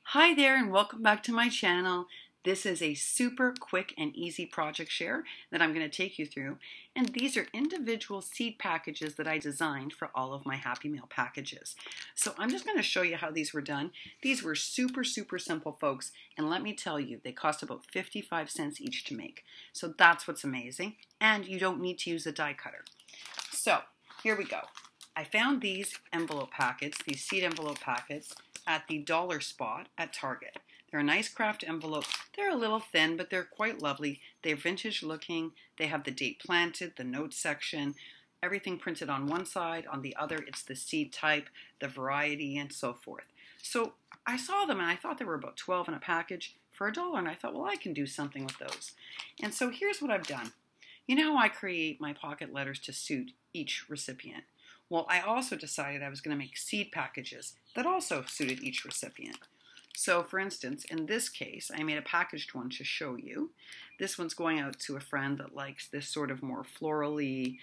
Hi there and welcome back to my channel. This is a super quick and easy project share that I'm going to take you through, and these are individual seed packages that I designed for all of my Happy Mail packages. So I'm just going to show you how these were done. These were super simple, folks, and let me tell you, they cost about 55 cents each to make. So that's what's amazing, and you don't need to use a die cutter. So here we go. I found these envelope packets, these seed envelope packets, at the dollar spot at Target. They're a nice craft envelope. They're a little thin, but they're quite lovely. They're vintage looking. They have the date planted, the notes section, everything printed on one side. On the other, it's the seed type, the variety, and so forth. So I saw them, and I thought they were about 12 in a package for $1, and I thought, well, I can do something with those. And so here's what I've done. You know how I create my pocket letters to suit each recipient? Well, I also decided I was going to make seed packages that also suited each recipient. So, for instance, in this case, I made a packaged one to show you. This one's going out to a friend that likes this sort of more florally,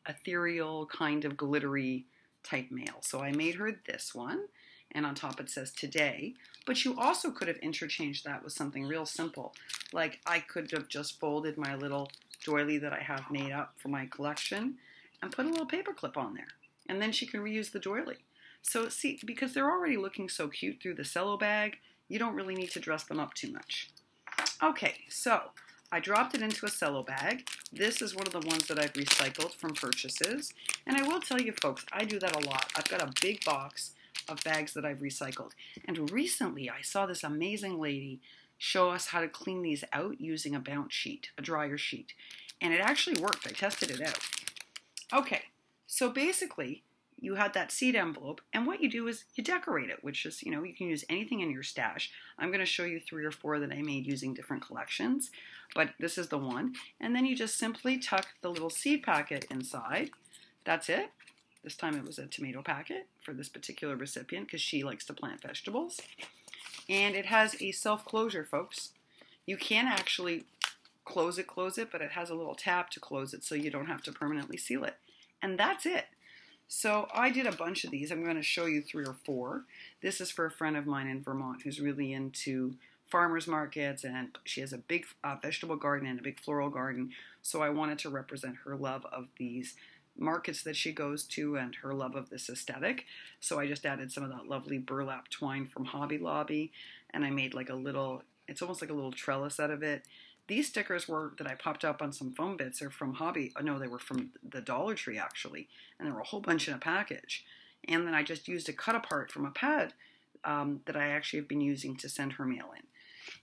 ethereal, kind of glittery type mail. So I made her this one, and on top it says today. But you also could have interchanged that with something real simple. Like I could have just folded my little doily that I have made up for my collection and put a little paper clip on there. And then she can reuse the doily. So see, because they're already looking so cute through the cello bag, you don't really need to dress them up too much. Okay, so I dropped it into a cello bag. This is one of the ones that I've recycled from purchases. And I will tell you folks, I do that a lot. I've got a big box of bags that I've recycled. And recently I saw this amazing lady show us how to clean these out using a bounce sheet, a dryer sheet. And it actually worked. I tested it out. Okay, so basically, you had that seed envelope, and what you do is you decorate it, which is, you can use anything in your stash. I'm going to show you 3 or 4 that I made using different collections, but this is the one. And then you just simply tuck the little seed packet inside. That's it. This time it was a tomato packet for this particular recipient because she likes to plant vegetables. And it has a self-closure, folks. You can actually close it, but it has a little tab to close it so you don't have to permanently seal it. And that's it. So I did a bunch of these. I'm going to show you 3 or 4. This is for a friend of mine in Vermont who's really into farmers markets, and she has a big vegetable garden and a big floral garden. So I wanted to represent her love of these markets that she goes to and her love of this aesthetic. So I just added some of that lovely burlap twine from Hobby Lobby, and I made like a little, it's almost like a little trellis out of it. These stickers that I popped up on some foam bits are from they were from the Dollar Tree actually, and there were a whole bunch in a package. And then I just used a cut apart from a pad that I actually have been using to send her mail in.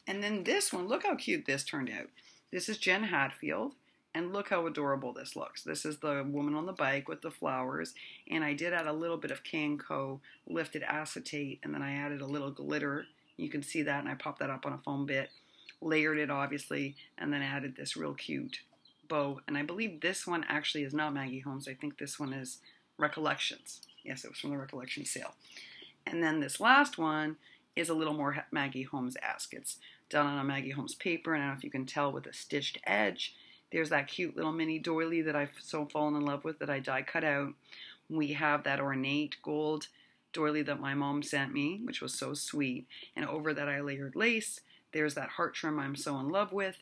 And then this one, look how cute this turned out. This is Jen Hadfield, and look how adorable this looks. This is the woman on the bike with the flowers, and I did add a little bit of K&Co lifted acetate, and then I added a little glitter. You can see that, and I popped that up on a foam bit. Layered it obviously, and then added this real cute bow. And I believe this one actually is not Maggie Holmes. I think this one is Recollections. Yes, it was from the Recollection sale. And then this last one is a little more Maggie Holmes-esque. It's done on a Maggie Holmes paper, and I don't know if you can tell with a stitched edge. There's that cute little mini doily that I've so fallen in love with that I die cut out. We have that ornate gold doily that my mom sent me, which was so sweet. And over that I layered lace. There's that heart trim I'm so in love with,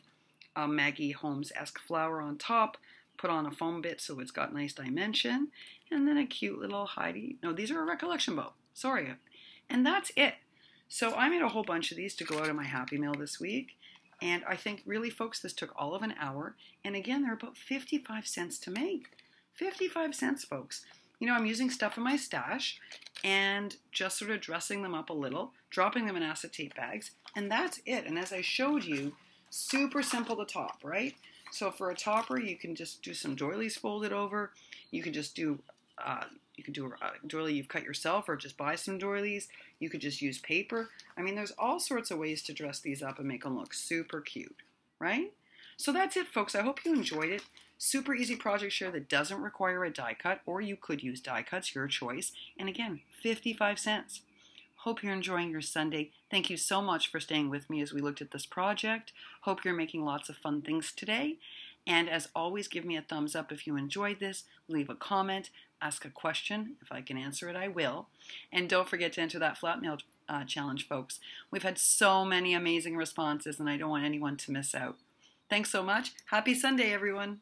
a Maggie Holmes-esque flower on top, put on a foam bit so it's got nice dimension, and then a cute little Heidi. No, these are a Recollection bow. Sorry. And that's it. So I made a whole bunch of these to go out in my Happy Mail this week, and I think really, folks, this took all of an hour, and again, they're about 55 cents to make. 55 cents, folks. I'm using stuff in my stash and just sort of dressing them up a little, dropping them in acetate bags, and that's it. And as I showed you, super simple to top, right? So for a topper, you can just do some doilies folded over. You can just do, a doily you've cut yourself, or just buy some doilies. You could just use paper. I mean, there's all sorts of ways to dress these up and make them look super cute, right? So that's it, folks. I hope you enjoyed it. Super easy project share that doesn't require a die cut, or you could use die cuts, your choice. And again, 55 cents. Hope you're enjoying your Sunday. Thank you so much for staying with me as we looked at this project. Hope you're making lots of fun things today. And as always, give me a thumbs up if you enjoyed this. Leave a comment. ask a question. If I can answer it, I will. And don't forget to enter that flatmail challenge, folks. We've had so many amazing responses, and I don't want anyone to miss out. Thanks so much. Happy Sunday, everyone.